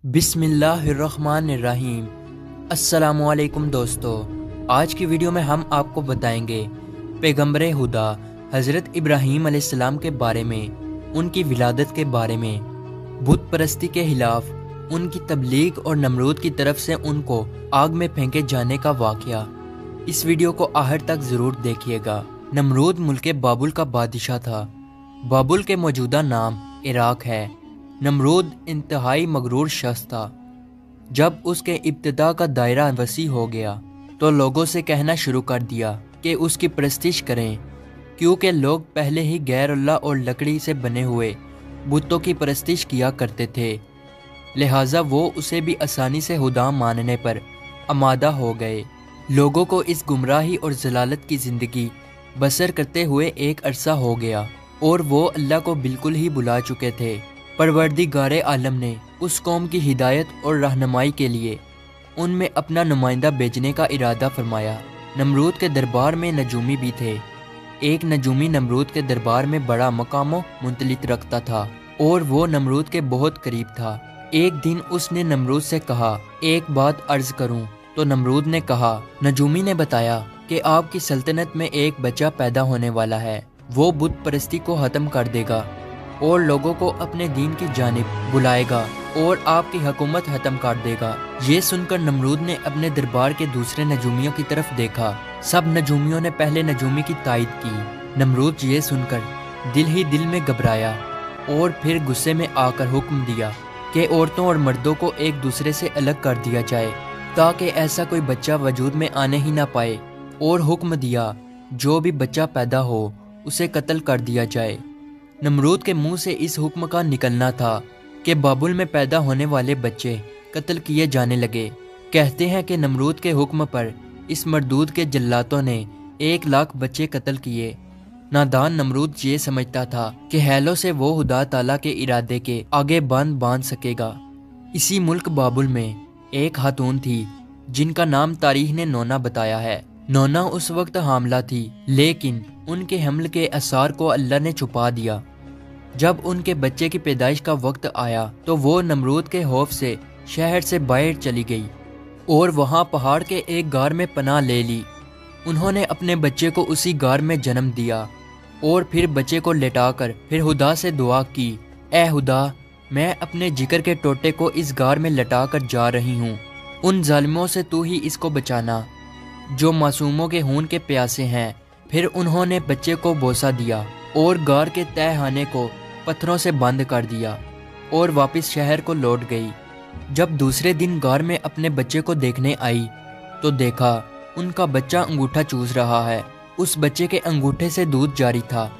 बिस्मिल्लाहिर्रहमानिर्रहीम। अस्सलामु अलैकुम दोस्तों, आज की वीडियो में हम आपको बताएंगे पैगंबर खुदा हज़रत इब्राहीम अलैहिस्सलाम के बारे में, उनकी विलादत के बारे में, बुत परस्ती के खिलाफ उनकी तबलीग और नमरूद की तरफ से उनको आग में फेंके जाने का वाक़या। इस वीडियो को आखिर तक ज़रूर देखिएगा। नमरूद मुल्क बाबुल का बादशाह था। बाबुल के मौजूदा नाम इराक है। नमरूद इंतहाई मगरूर शख्स था। जब उसके इब्तिदा का दायरा वसी हो गया तो लोगों से कहना शुरू कर दिया कि उसकी परस्तिश करें, क्योंकि लोग पहले ही गैर अल्लाह और लकड़ी से बने हुए बुतों की परस्तिश किया करते थे। लिहाजा वो उसे भी आसानी से खुदा मानने पर आमादा हो गए। लोगों को इस गुमराही और जलालत की ज़िंदगी बसर करते हुए एक अरसा हो गया और वो अल्लाह को बिल्कुल ही भुला चुके थे। परवरदिगारे आलम ने उस कौम की हिदायत और रहनुमाई के लिए उनमें अपना नुमाइंदा भेजने का इरादा फरमाया। नमरूद के दरबार में नजूमी भी थे। एक नजूमी नमरूद के दरबार में बड़ा मकामो मुंतलिक रखता था और वो नमरूद के बहुत करीब था। एक दिन उसने नमरूद से कहा, एक बात अर्ज करूं? तो नमरूद ने कहा। नजूमी ने बताया कि आपकी सल्तनत में एक बच्चा पैदा होने वाला है। वो बुत परस्ती को ख़त्म कर देगा और लोगों को अपने दीन की जानिब बुलाएगा और आपकी हुकूमत ख़त्म कर देगा। ये सुनकर नमरूद ने अपने दरबार के दूसरे नजूमियों की तरफ देखा। सब नजूमियों ने पहले नजूमी की तायद की। नमरूद ये सुनकर दिल ही दिल में घबराया और फिर गुस्से में आकर हुक्म दिया कि औरतों और मर्दों को एक दूसरे से अलग कर दिया जाए ताकि ऐसा कोई बच्चा वजूद में आने ही ना पाए, और हुक्म दिया जो भी बच्चा पैदा हो उसे कत्ल कर दिया जाए। नमरूद के मुंह से इस हुक्म का निकलना था कि बाबुल में पैदा होने वाले बच्चे कत्ल किए जाने लगे। कहते हैं कि नमरूद के हुक्म पर इस मरदूद के जल्लातों ने 1,00,000 बच्चे कत्ल किए। नादान नमरूद ये समझता था कि हैलों से वो खुदा ताला के इरादे के आगे बांध सकेगा। इसी मुल्क बाबुल में एक खातून थी जिनका नाम तारीख ने नोना बताया है। नोना उस वक्त हामला थी, लेकिन उनके हमल के असर को अल्लाह ने छुपा दिया। जब उनके बच्चे की पैदाइश का वक्त आया तो वो नमरूद के खौफ से शहर से बाहर चली गई और वहाँ पहाड़ के एक गार में पनाह ले ली। उन्होंने अपने बच्चे को उसी गार में जन्म दिया और फिर बच्चे को लेटाकर फिर खुदा से दुआ की, ए खुदा, मैं अपने जिगर के टोटे को इस गार में लटाकर जा रही हूँ। उन जालिमों से तू ही इसको बचाना जो मासूमों के खून के प्यासे हैं। फिर उन्होंने बच्चे को बोसा दिया और गार के तहखाने को पत्थरों से बंद कर दिया और वापस शहर को लौट गई। जब दूसरे दिन गार में अपने बच्चे को देखने आई तो देखा उनका बच्चा अंगूठा चूस रहा है। उस बच्चे के अंगूठे से दूध जारी था।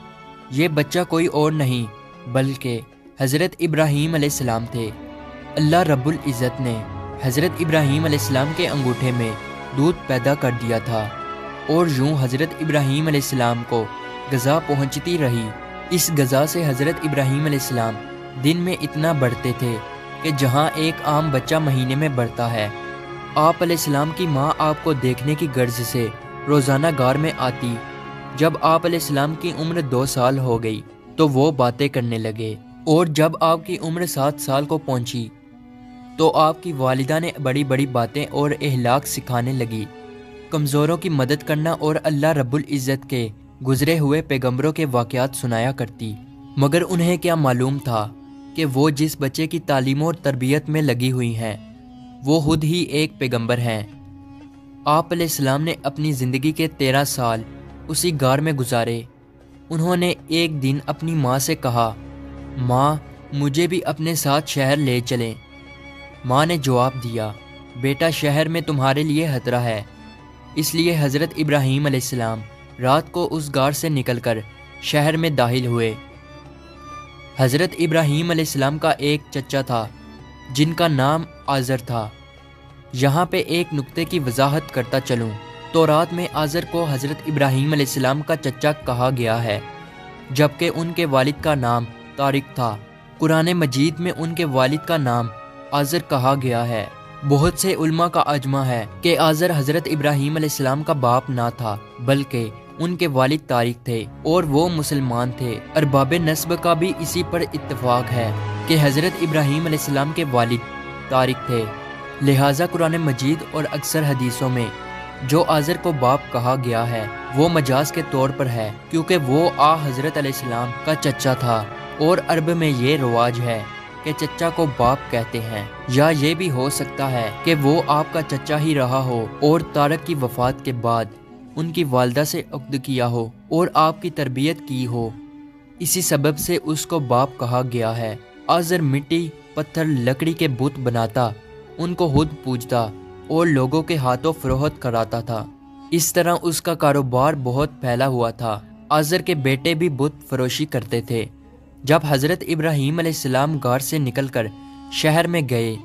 ये बच्चा कोई और नहीं बल्कि हज़रत इब्राहीम अलैहिस्सलाम थे। अल्लाह रब्बुल इज़्ज़त ने हज़रत इब्राहीम अलैहिस्सलाम के अंगूठे में दूध पैदा कर दिया था और यूं हज़रत इब्राहीम अलैहिस्सलाम को गज़ा पहुंचती रही। इस गज़ा से हज़रत इब्राहीम अलैहिस्सलाम दिन में इतना बढ़ते थे कि जहां एक आम बच्चा महीने में बढ़ता है। आप अलैहिस्सलाम की माँ आपको देखने की गर्ज से रोज़ाना गार में आती। जब आप अलैहिस्सलाम की उम्र 2 साल हो गई तो वो बातें करने लगे, और जब आपकी उम्र 7 साल को पहुंची तो आपकी वालिदा ने बड़ी बड़ी बातें और अखलाक सिखाने लगी। कमज़ोरों की मदद करना और अल्लाह रब्बुल इज़्ज़त के गुजरे हुए पैगंबरों के वाक़यात सुनाया करती। मगर उन्हें क्या मालूम था कि वो जिस बच्चे की तालीम और तरबियत में लगी हुई हैं वो खुद ही एक पैगंबर हैं। आप अलैहिस्सलाम ने अपनी ज़िंदगी के 13 साल उसी गार में गुजारे। उन्होंने एक दिन अपनी माँ से कहा, माँ, मुझे भी अपने साथ शहर ले चलें। माँ ने जवाब दिया, बेटा, शहर में तुम्हारे लिए खतरा है। इसलिए हज़रत इब्राहीम अलैहिस्सलाम रात को उस गार से निकलकर शहर में दाखिल हुए। हज़रत इब्राहीम अलैहिस्सलाम का एक चचा था जिनका नाम आज़र था। यहाँ पे एक नुक्ते की वजाहत करता चलूँ तो रात में आज़र को हज़रत इब्राहीम अलैहिस्सलाम का चचा कहा गया है, जबकि उनके वालिद का नाम तारिक था। कुरान मजीद में उनके वालिद का नाम आज़र कहा गया है। बहुत से उल्मा का अजमा है कि आज़र हज़रत इब्राहीम अलैहिस्सलाम का बाप ना था बल्कि उनके वालिद तारिक थे और वो मुसलमान थे। अरबाब नस्ब का भी इसी पर इत्तफाक है कि हज़रत इब्राहीम अलैहिस्सलाम के वालिद तारिक थे। लिहाजा कुरान मजीद और अक्सर हदीसों में जो आज़र को बाप कहा गया है वो मजाज के तौर पर है, क्योंकि वो हज़रत अलैहिस्सलाम का चचा था और अरब में ये रवाज है कि चचा को बाप कहते हैं। या ये भी हो सकता है कि वो आपका चचा ही रहा हो और तारक की वफात के बाद उनकी वालदा से अक्द किया हो और आपकी तरबियत की हो, इसी सबब से उसको बाप कहा गया है। आज़र मिट्टी, पत्थर, लकड़ी के बुत बनाता, उनको खुद पूजता और लोगों के हाथों फरोख्त कराता था। इस तरह उसका कारोबार बहुत फैला हुआ था। आज़र के बेटे भी बुत फरोशी करते थे। जब हज़रत इब्राहीम अलैहिस्सलाम गार से निकलकर शहर में गए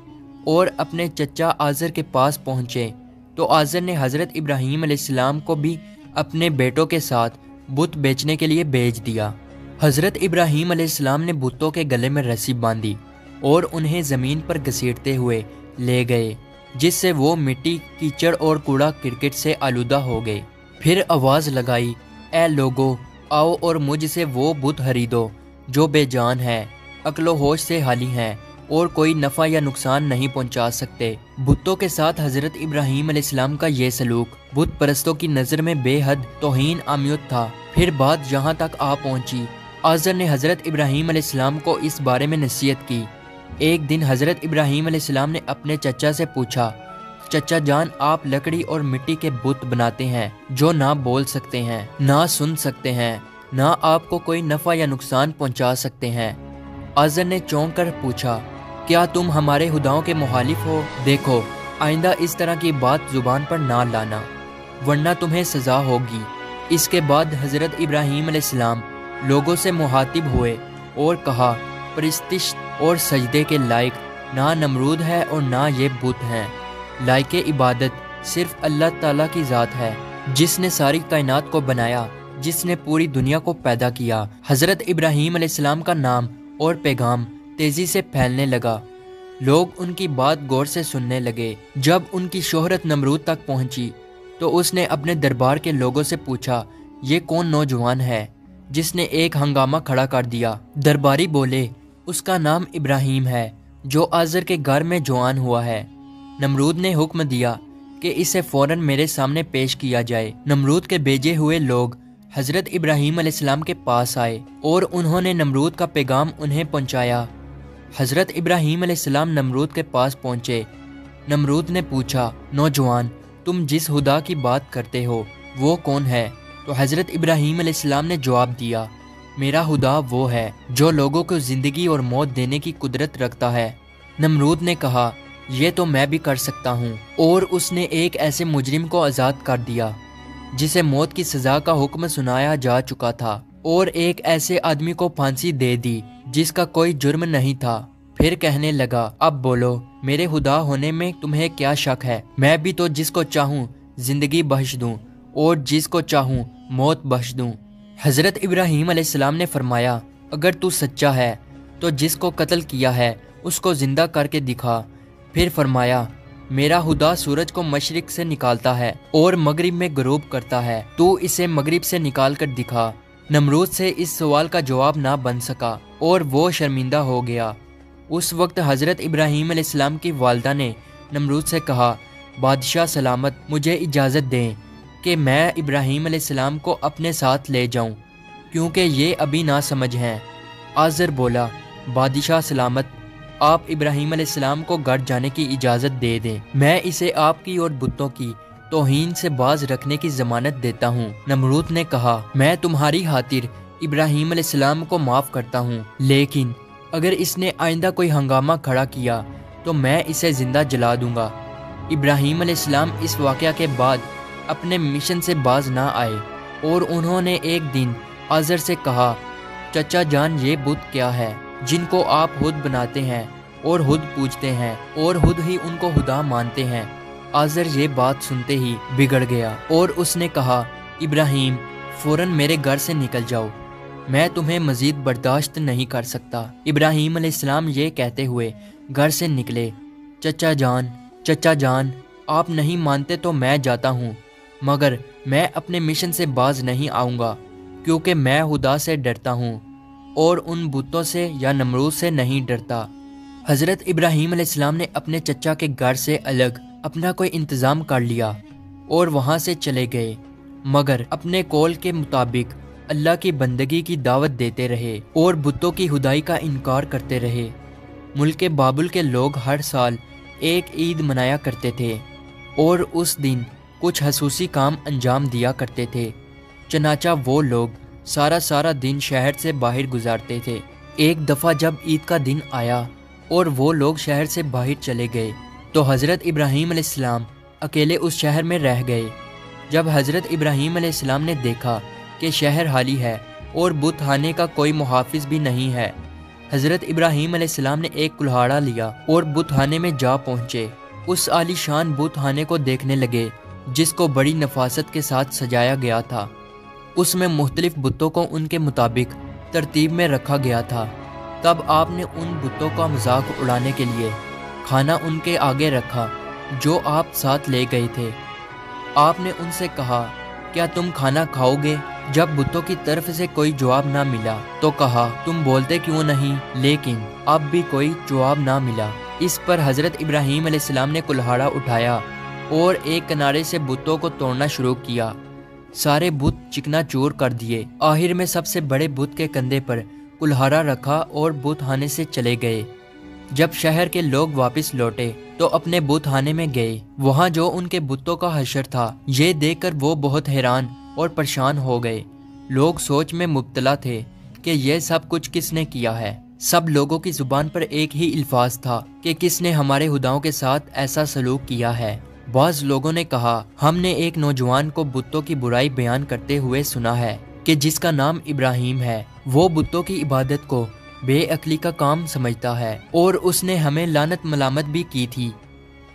और अपने चचा आज़र के पास पहुँचे तो आज़र ने हज़रत इब्राहीम अलैहिस्सलाम को भी अपने बेटों के साथ बुत बेचने के लिए भेज दिया। हज़रत इब्राहीम अलैहिस्सलाम ने बुतों के गले में रस्सी बांधी और उन्हें ज़मीन पर घसीटते हुए ले गए, जिससे वो मिट्टी, कीचड़ और कूड़ा क्रिकेट से आलूदा हो गए। फिर आवाज़ लगाई, ऐ लोगो, आओ और मुझसे वो बुत खरीदो जो बेजान है, अक्लो होश से हाली हैं और कोई नफ़ा या नुकसान नहीं पहुंचा सकते। बुतों के साथ हज़रत इब्राहीम अलैहिस्सलाम का ये सलूक बुत परस्तों की नज़र में बेहद तौहीन आमियत था। फिर बात यहाँ तक आ पहुँची, आज़र ने हज़रत इब्राहीम अलैहिस्सलाम को इस बारे में नसीहत की। एक दिन हज़रत इब्राहीम अलैहिस्सलाम ने अपने चचा से पूछा, चचा जान, आप लकड़ी और मिट्टी के बुत बनाते हैं जो ना बोल सकते हैं, ना सुन सकते हैं, ना आपको कोई नफ़ा या नुकसान पहुंचा सकते हैं। आज़र ने चौंक कर पूछा, क्या तुम हमारे खुदाओं के मुखालिफ हो? देखो, आइंदा इस तरह की बात जुबान पर ना लाना, वरना तुम्हें सज़ा होगी। इसके बाद हज़रत इब्राहीम अलैहिस्सलाम लोगों से मुखातिब हुए और कहा, परिस्तिश और सजदे के लायक ना नमरूद है और ना ये बुत हैं। लायक इबादत सिर्फ अल्लाह ताला की ज़ात है, जिसने सारी कायनात को बनाया, जिसने पूरी दुनिया को पैदा किया। हज़रत इब्राहीम अलैहिस्सलाम का नाम और पैगाम तेज़ी से फैलने लगा। लोग उनकी बात गौर से सुनने लगे। जब उनकी शोहरत नमरूद तक पहुंची तो उसने अपने दरबार के लोगों से पूछा, ये कौन नौजवान है जिसने एक हंगामा खड़ा कर दिया? दरबारी बोले, उसका नाम इब्राहीम है जो आज़र के घर में जवान हुआ है। नमरूद ने हुक्म दिया कि इसे फौरन मेरे सामने पेश किया जाए। नमरूद के भेजे हुए लोग हज़रत इब्राहीम अलैहिस्सलाम के पास आए और उन्होंने नमरूद का पैगाम उन्हें पहुंचाया। हज़रत इब्राहीम अलैहिस्सलाम नमरूद के पास पहुंचे। नमरूद ने पूछा, नौजवान, तुम जिस खुदा की बात करते हो वो कौन है? तो हज़रत इब्राहीम अलैहिस्सलाम ने जवाब दिया, मेरा खुदा वो है जो लोगों को ज़िंदगी और मौत देने की कुदरत रखता है। नमरूद ने कहा, ये तो मैं भी कर सकता हूँ। और उसने एक ऐसे मुजरिम को आज़ाद कर दिया जिसे मौत की सज़ा का हुक्म सुनाया जा चुका था, और एक ऐसे आदमी को फांसी दे दी जिसका कोई जुर्म नहीं था। फिर कहने लगा, अब बोलो, मेरे खुदा होने में तुम्हें क्या शक है? मैं भी तो जिसको चाहूँ ज़िंदगी बख्श दूँ और जिसको चाहूँ मौत बख्श दूँ। हज़रत इब्राहीम अलैहिस्सलाम ने फरमाया, अगर तू सच्चा है तो जिसको कत्ल किया है उसको ज़िंदा करके दिखा। फिर फरमाया, मेरा खुदा सूरज को मशरिक से निकालता है और मगरिब में गरूब करता है, तू इसे मगरिब से निकाल कर दिखा। नमरूद से इस सवाल का जवाब ना बन सका और वो शर्मिंदा हो गया। उस वक्त हज़रत इब्राहीम अलैहिस्सलाम की वालदा ने नमरूद से कहा, बादशाह सलामत, मुझे इजाज़त दें कि मैं इब्राहीम अलैहिस्सलाम को अपने साथ ले जाऊं, क्योंकि ये अभी ना समझ हैं। आज़र बोला, बादशाह सलामत, आप इब्राहीम अलैहिस्सलाम को घर जाने की इजाज़त दे दें, मैं इसे आपकी और बुतों की तौहीन से बाज रखने की ज़मानत देता हूँ। नमरूद ने कहा, मैं तुम्हारी खातिर इब्राहीम अलैहिस्सलाम को माफ़ करता हूँ, लेकिन अगर इसने आइंदा कोई हंगामा खड़ा किया तो मैं इसे ज़िंदा जला दूंगा। इब्राहीम अलैहिस्सलाम इस वाक़या के बाद अपने मिशन से बाज ना आए और उन्होंने एक दिन आज़र से कहा, चचा जान, ये बुत क्या है जिनको आप खुद बनाते हैं और खुद पूजते हैं और खुद ही उनको खुदा मानते हैं? आज़र ये बात सुनते ही बिगड़ गया और उसने कहा, इब्राहीम, फ़ौरन मेरे घर से निकल जाओ, मैं तुम्हें मज़ीद बर्दाश्त नहीं कर सकता। इब्राहीम अलैहिस्सलाम ये कहते हुए घर से निकले। चचा जान, आप नहीं मानते तो मैं जाता हूँ, मगर मैं अपने मिशन से बाज नहीं आऊँगा, क्योंकि मैं खुदा से डरता हूँ और उन बुतों से या नमरूद से नहीं डरता। حضرت ابراہیم علیہ السلام نے اپنے چچا کے گھر سے الگ اپنا کوئی انتظام کر لیا اور وہاں سے چلے گئے، مگر اپنے قول کے مطابق اللہ کی بندگی کی دعوت دیتے رہے اور بتوں کی خدائی کا انکار کرتے رہے۔ ملک بابل کے لوگ ہر سال ایک عید منایا کرتے تھے اور اس دن کچھ خصوصی کام انجام دیا کرتے تھے، چنانچہ وہ لوگ سارا دن شہر سے باہر گزارتے تھے۔ ایک دفعہ جب عید کا دن آیا اور وہ لوگ شہر سے باہر چلے گئے تو حضرت ابراہیم علیہ السلام اکیلے اس شہر میں رہ گئے۔ جب حضرت ابراہیم علیہ السلام نے دیکھا کہ شہر خالی ہے اور بت خانے کا کوئی محافظ بھی نہیں ہے، حضرت ابراہیم علیہ السلام نے ایک کلہاڑا لیا اور بت خانے میں جا پہنچے۔ اس عالی شان بت خانے کو دیکھنے لگے جس کو بڑی نفاست کے ساتھ سجایا گیا تھا۔ اس میں مختلف بتوں کو ان کے مطابق ترتیب میں رکھا گیا تھا۔ تب آپ نے ان بتوں کا مذاق اڑانے کے لیے کھانا ان کے آگے رکھا جو آپ ساتھ لے گئے تھے۔ آپ نے ان سے کہا، کیا تم کھانا کھاؤ گے؟ جب بتوں کی طرف سے کوئی جواب نہ ملا تو کہا، تم بولتے کیوں نہیں؟ لیکن اب بھی کوئی جواب نہ ملا۔ اس پر حضرت ابراہیم علیہ السلام نے کلہاڑا اٹھایا اور ایک کنارے سے بتوں کو توڑنا شروع کیا۔ سارے بت چکنا چور کر دیے۔ آخر میں سب سے بڑے بت کے کندھے پر کلہاڑا رکھا اور بت خانے سے چلے گئے۔ جب شہر کے لوگ واپس لوٹے تو اپنے بت خانے میں گئے۔ وہاں جو ان کے بتوں کا حشر تھا، یہ دیکھ کر وہ بہت حیران اور پریشان ہو گئے۔ لوگ سوچ میں مبتلا تھے کہ یہ سب کچھ کس نے کیا ہے۔ سب لوگوں کی زبان پر ایک ہی الفاظ تھا کہ کس نے ہمارے خداؤں کے ساتھ ایسا سلوک کیا ہے۔ بعض لوگوں نے کہا، ہم نے ایک نوجوان کو بتوں کی برائی بیان کرتے ہوئے سنا ہے کہ جس کا نام ابراہیم ہے، وہ بتوں کی عبادت کو بے عقلی کا کام سمجھتا ہے اور اس نے ہمیں لعنت ملامت بھی کی تھی،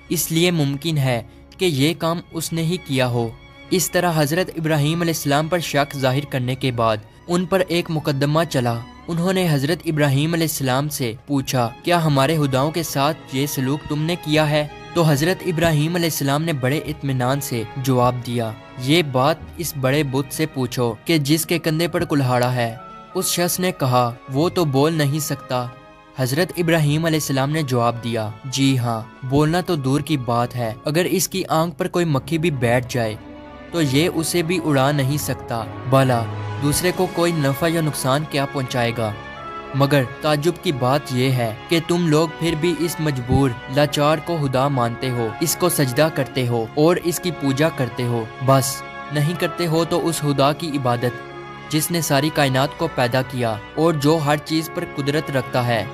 اس لیے ممکن ہے کہ یہ کام اس نے ہی کیا ہو۔ اس طرح حضرت ابراہیم علیہ السلام پر شک ظاہر کرنے کے بعد ان پر ایک مقدمہ چلا۔ انہوں نے حضرت ابراہیم علیہ السلام سے پوچھا، کیا ہمارے خداؤں کے ساتھ یہ سلوک تم نے کیا ہے؟ تو حضرت ابراہیم علیہ السلام نے بڑے اطمینان سے جواب دیا، یہ بات اس بڑے بت سے پوچھو کہ جس کے کندھے پر کلہاڑا ہے۔ اس شخص نے کہا، وہ تو بول نہیں سکتا۔ حضرت ابراہیم علیہ السلام نے جواب دیا، جی ہاں، بولنا تو دور کی بات ہے، اگر اس کی آنکھ پر کوئی مکھی بھی بیٹھ جائے تو یہ اسے بھی اڑا نہیں سکتا، بھلا دوسرے کو کوئی نفع یا نقصان کیا پہنچائے گا؟ مگر تعجب کی بات یہ ہے کہ تم لوگ پھر بھی اس مجبور لاچار کو خدا مانتے ہو، اس کو سجدہ کرتے ہو اور اس کی پوجا کرتے ہو۔ بس نہیں کرتے ہو تو اس خدا کی عبادت جس نے ساری کائنات کو پیدا کیا اور جو ہر چیز پر قدرت رکھتا ہے۔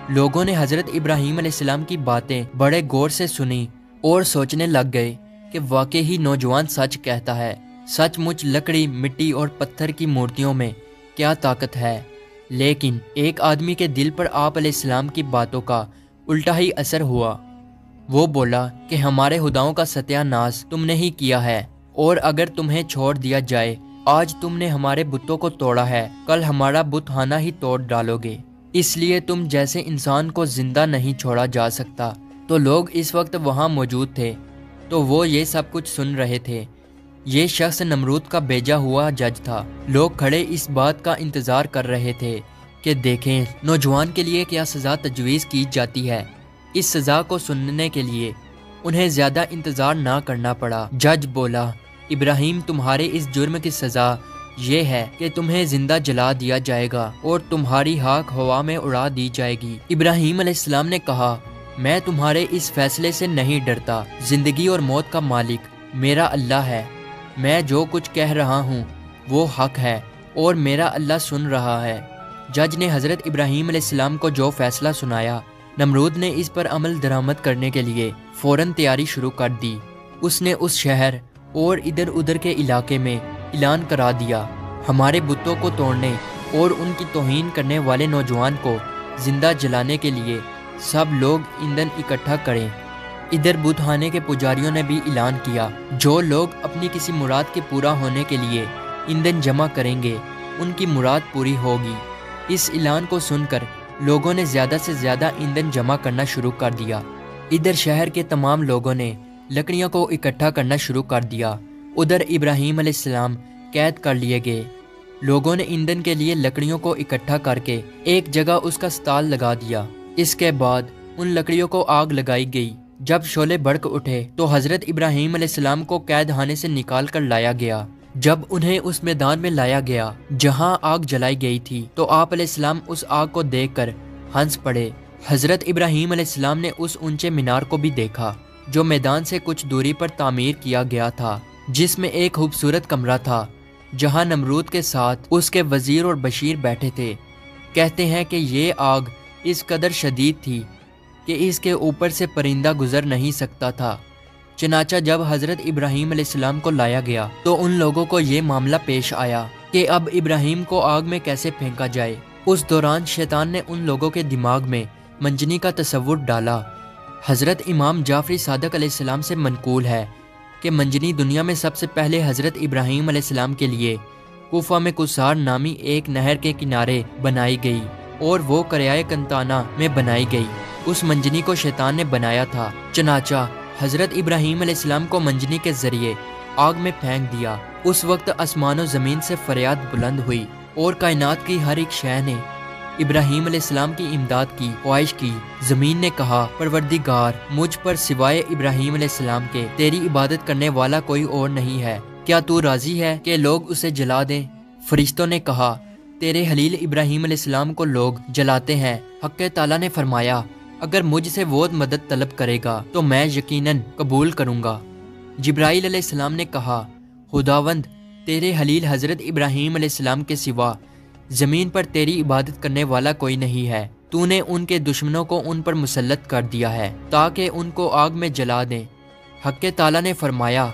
لوگوں نے حضرت ابراہیم علیہ السلام کی باتیں بڑے غور سے سنی اور سوچنے لگ گئے کہ واقعی ہی نوجوان سچ کہتا ہے۔ سچ مچ لکڑی، مٹی اور پتھر کی مورتیوں میں کیا طاقت ہے، لیکن ایک آدمی کے دل پر آپ علیہ السلام کی باتوں کا الٹا ہی اثر ہوا۔ وہ بولا کہ ہمارے خداؤں کا ستیہ ناش تم نے ہی کیا ہے، اور اگر تمہیں چھوڑ دیا جائے، آج تم نے ہمارے بتوں کو توڑا ہے، کل ہمارا بت خانہ ہی توڑ ڈالو گے، اس لیے تم جیسے انسان کو زندہ نہیں چھوڑا جا سکتا۔ تو لوگ اس وقت وہاں موجود تھے تو وہ یہ سب کچھ سن رہے تھے۔ یہ شخص نمرود کا بھیجا ہوا جج تھا۔ لوگ کھڑے اس بات کا انتظار کر رہے تھے کہ دیکھیں نوجوان کے لیے کیا سزا تجویز کی جاتی ہے۔ اس سزا کو سننے کے لیے انہیں زیادہ انتظار نہ کرنا پڑا۔ جج بولا، ابراہیم، تمہارے اس جرم کی سزا یہ ہے کہ تمہیں زندہ جلا دیا جائے گا اور تمہاری خاک ہوا میں اڑا دی جائے گی۔ ابراہیم علیہ السلام نے کہا، میں تمہارے اس فیصلے سے نہیں ڈرتا، زندگی اور موت کا مالک میرا اللہ ہے، میں جو کچھ کہہ رہا ہوں وہ حق ہے اور میرا اللہ سن رہا ہے۔ جج نے حضرت ابراہیم علیہ السلام کو جو فیصلہ سنایا، نمرود نے اس پر عمل درآمد کرنے کے لیے فوراً تیاری شروع کر دی۔ اس نے اس شہر اور ادھر ادھر کے علاقے میں اعلان کرا دیا، ہمارے بتوں کو توڑنے اور ان کی توہین کرنے والے نوجوان کو زندہ جلانے کے لیے سب لوگ ایندھن اکٹھا کریں۔ ادھر بت خانے کے پجاریوں نے بھی اعلان کیا، جو لوگ اپنی کسی مراد کے پورا ہونے کے لیے ایندھن جمع کریں گے، ان کی مراد پوری ہوگی۔ اس اعلان کو سن کر لوگوں نے زیادہ سے زیادہ ایندھن جمع کرنا شروع کر دیا۔ ادھر شہر کے تمام لوگوں نے لکڑیوں کو اکٹھا کرنا شروع کر دیا۔ ادھر ابراہیم علیہ السلام قید کر لیے گئے۔ لوگوں نے ایندھن کے لیے لکڑیوں کو اکٹھا کر کے ایک جگہ اس کا سٹال لگا دیا۔ اس کے بعد ان لکڑیوں کو آگ لگائی گئی۔ جب شعلے بھڑک اٹھے تو حضرت ابراہیم علیہ السلام کو قید خانے سے نکال کر لایا گیا۔ جب انہیں اس میدان میں لایا گیا جہاں آگ جلائی گئی تھی تو آپ علیہ السلام اس آگ کو دیکھ کر ہنس پڑے۔ حضرت ابراہیم علیہ السلام نے اس اونچے مینار کو بھی دیکھا جو میدان سے کچھ دوری پر تعمیر کیا گیا تھا، جس میں ایک خوبصورت کمرہ تھا جہاں نمرود کے ساتھ اس کے وزیر اور بشیر بیٹھے تھے۔ کہتے ہیں کہ یہ آگ اس قدر شدید تھی کہ اس کے اوپر سے پرندہ گزر نہیں سکتا تھا۔ چنانچہ جب حضرت ابراہیم علیہ السلام کو لایا گیا تو ان لوگوں کو یہ معاملہ پیش آیا کہ اب ابراہیم کو آگ میں کیسے پھینکا جائے۔ اس دوران شیطان نے ان لوگوں کے دماغ میں منجنی کا تصور ڈالا۔ حضرت امام جعفری صادق علیہ السلام سے منقول ہے کہ منجنی دنیا میں سب سے پہلے حضرت ابراہیم علیہ السلام کے لیے کوفہ میں قصار نامی ایک نہر کے کنارے بنائی گئی اور وہ قریائے کنتانہ میں بنائی گئی۔ اس منجنی کو شیطان نے بنایا تھا۔ چنانچہ حضرت ابراہیم علیہ السلام کو منجنی کے ذریعے آگ میں پھینک دیا۔ اس وقت آسمان و زمین سے فریاد بلند ہوئی اور کائنات کی ہر ایک شے نے ابراہیم علیہ السلام کی امداد کی خواہش کی۔ زمین نے کہا، پروردگار، مجھ پر سوائے ابراہیم علیہ السلام کے تیری عبادت کرنے والا کوئی اور نہیں ہے، کیا تو راضی ہے کہ لوگ اسے جلا دیں؟ فرشتوں نے کہا، تیرے خلیل ابراہیم علیہ السلام کو لوگ جلاتے ہیں۔ حق تعالیٰ نے فرمایا، اگر مجھ سے وہ مدد طلب کرے گا تو میں یقیناً قبول کروں گا۔ جبرائیل علیہ السلام نے کہا، خداوند، تیرے خلیل حضرت ابراہیم علیہ السلام کے سوا زمین پر تیری عبادت کرنے والا کوئی نہیں ہے۔ تو نے ان کے دشمنوں کو ان پر مسلط کر دیا ہے تاکہ ان کو آگ میں جلا دیں۔ حق تعالیٰ نے فرمایا،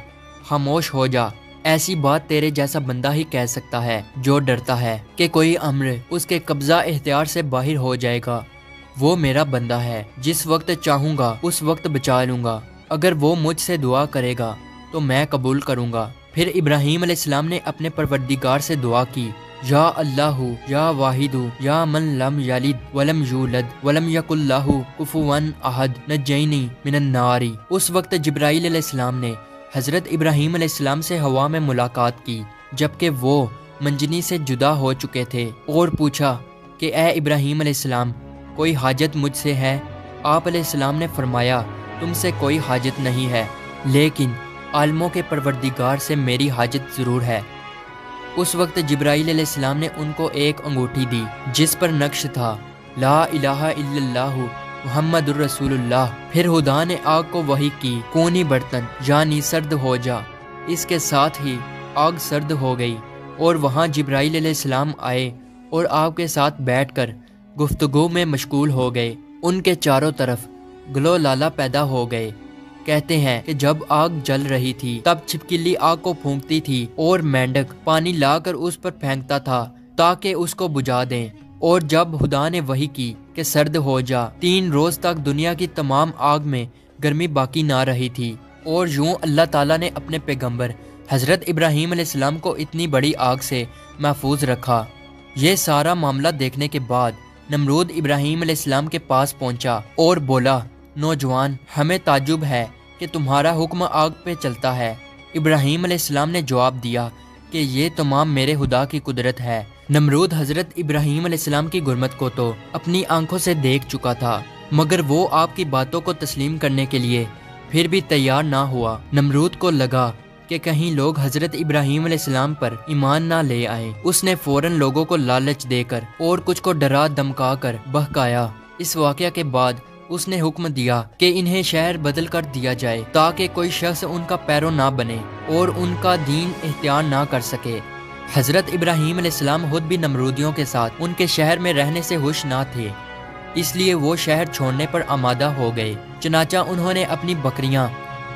خاموش ہو جا، ایسی بات تیرے جیسا بندہ ہی کہہ سکتا ہے جو ڈرتا ہے کہ کوئی امر اس کے قبضہ اختیار سے باہر ہو جائے گا۔ وہ میرا بندہ ہے، جس وقت چاہوں گا اس وقت بچا لوں گا۔ اگر وہ مجھ سے دعا کرے گا تو میں قبول کروں گا۔ پھر ابراہیم علیہ السلام نے اپنے پروردگار سے دعا کی، یا اللہ یا واحد یا من لم یلد ولم یولد ولم یکن لہ کفوا احد نجینی من النار۔ اس وقت جبرائیل علیہ السلام نے حضرت ابراہیم علیہ السلام سے ہوا میں ملاقات کی جبکہ وہ منجنی سے جدا ہو چکے تھے اور پوچھا کہ اے ابراہیم علیہ السلام، کوئی حاجت مجھ سے ہے؟ آپ علیہ السلام نے فرمایا، تم سے کوئی حاجت نہیں ہے، لیکن عالموں کے پروردگار سے میری حاجت ضرور ہے۔ اس وقت جبرائیل علیہ السلام نے ان کو ایک انگوٹھی دی جس پر نقش تھا، لا الہ الا اللہ محمد الرسول اللہ۔ پھر خدا نے آگ کو وحی کی، کونی برتن یعنی سرد ہو جا۔ اس کے ساتھ ہی آگ سرد ہو گئی اور وہاں جبرائیل علیہ السلام آئے اور آگ کے ساتھ بیٹھ کر گفتگو میں مشغول ہو گئے۔ ان کے چاروں طرف گلو لالا پیدا ہو گئے۔ کہتے ہیں کہ جب آگ جل رہی تھی تب چھپکلی آگ کو پھونکتی تھی اور مینڈک پانی لا کر اس پر پھینکتا تھا تاکہ اس کو بجھا دیں، اور جب خدا نے وحی کی کہ سرد ہو جا، 3 روز تک دنیا کی تمام آگ میں گرمی باقی نہ رہی تھی۔ اور یوں اللہ تعالیٰ نے اپنے پیغمبر حضرت ابراہیم علیہ السلام کو اتنی بڑی آگ سے محفوظ رکھا۔ یہ سارا معاملہ دیکھنے کے بعد نمرود ابراہیم علیہ السلام کے پاس پہنچا اور بولا، نوجوان، ہمیں تعجب ہے کہ تمہارا حکم آگ پہ چلتا ہے۔ ابراہیم علیہ السلام نے جواب دیا کہ یہ تمام میرے خدا کی قدرت ہے۔ نمرود حضرت ابراہیم علیہ السلام کی غرمت کو تو اپنی آنکھوں سے دیکھ چکا تھا، مگر وہ آپ کی باتوں کو تسلیم کرنے کے لیے پھر بھی تیار نہ ہوا۔ نمرود کو لگا کہ کہیں لوگ حضرت ابراہیم علیہ السلام پر ایمان نہ لے آئیں۔ اس نے فوراً لوگوں کو لالچ دے کر اور کچھ کو ڈرا دمکا کر بہکایا۔ اس واقعہ کے بعد اس نے حکم دیا کہ انہیں شہر بدل کر دیا جائے تاکہ کوئی شخص ان کا پیرو نہ بنے اور ان کا دین اختیار نہ کر سکے۔ حضرت ابراہیم علیہ السلام خود بھی نمرودیوں کے ساتھ ان کے شہر میں رہنے سے خوش نہ تھے، اس لیے وہ شہر چھوڑنے پر آمادہ ہو گئے۔ چنانچہ انہوں نے اپنی بکریاں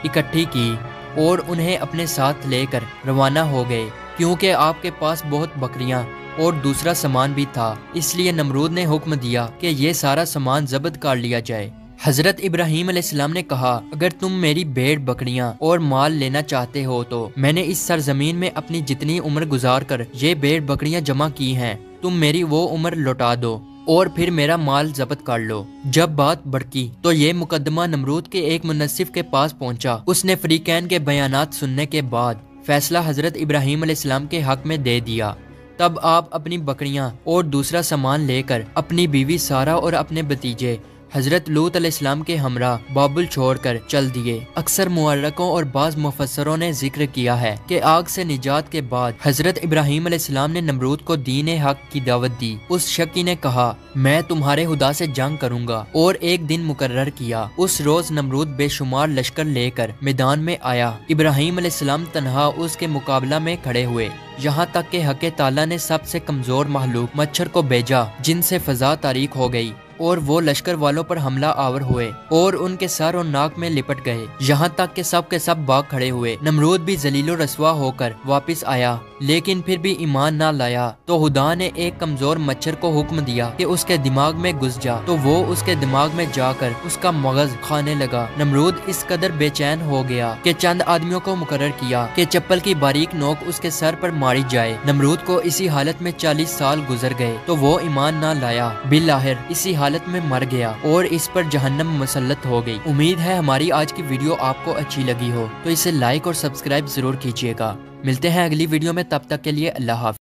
اکٹھی کی اور انہیں اپنے ساتھ لے کر روانہ ہو گئے۔ کیونکہ آپ کے پاس بہت بکریاں اور دوسرا سامان بھی تھا، اس لیے نمرود نے حکم دیا کہ یہ سارا سامان ضبط کر لیا جائے۔ حضرت ابراہیم علیہ السلام نے کہا، اگر تم میری بھیڑ بکریاں اور مال لینا چاہتے ہو تو میں نے اس سرزمین میں اپنی جتنی عمر گزار کر یہ بھیڑ بکریاں جمع کی ہیں، تم میری وہ عمر لوٹا دو اور پھر میرا مال ضبط کر لو۔ جب بات بڑکی تو یہ مقدمہ نمرود کے ایک منصف کے پاس پہنچا۔ اس نے فریقین کے بیانات سننے کے بعد فیصلہ حضرت ابراہیم علیہ السلام کے حق میں دے دیا तब आप अपनी बकरियां और दूसरा सामान लेकर अपनी बीवी सारा और अपने भतीजे हजरत लूत अलैहिस्सलाम के हमरा बाबुल छोड़कर चल दिए। अक्सर मुअर्रकों और बाज़ मुफस्सरों ने जिक्र किया है कि आग से निजात के बाद हजरत इब्राहीम अलैहिस्सलाम ने नमरूद को दीन हक की दावत दी। उस शकी ने कहा, मैं तुम्हारे खुदा से जंग करूंगा, और एक दिन मुकर्रर किया। उस रोज नमरूद बेशुमार लश्कर लेकर मैदान में आया। इब्राहीम अलैहिस्सलाम तन्हा उसके मुकाबला में खड़े हुए, यहाँ तक कि हक़ ताला ने सबसे कमजोर महलूक मच्छर को भेजा, जिनसे फजा तारीक हो गई और वो लश्कर वालों पर हमला आवर हुए और उनके सर और नाक में लिपट गए, यहाँ तक कि सब के सब भाग खड़े हुए। नमरूद भी जलीलो रसवा होकर वापस आया, लेकिन फिर भी ईमान ना लाया। तो खुदा ने एक कमजोर मच्छर को हुक्म दिया कि उसके दिमाग में घुस जा, तो वो उसके दिमाग में जाकर उसका मगज खाने लगा। नमरूद इस कदर बेचैन हो गया कि चंद आदमियों को मुकर्रर किया कि चप्पल की बारीक नोक उसके सर पर मारी जाए। नमरूद को इसी हालत में 40 साल गुजर गए, तो वो ईमान ना लाया। बिलाहिर इसी हालत में मर गया और इस पर जहन्नम मुसल्लत हो गई। उम्मीद है हमारी आज की वीडियो आपको अच्छी लगी हो, तो इसे लाइक और सब्सक्राइब जरूर कीजिएगा। मिलते हैं अगली वीडियो में, तब तक के लिए अल्लाह हाफ़िज़।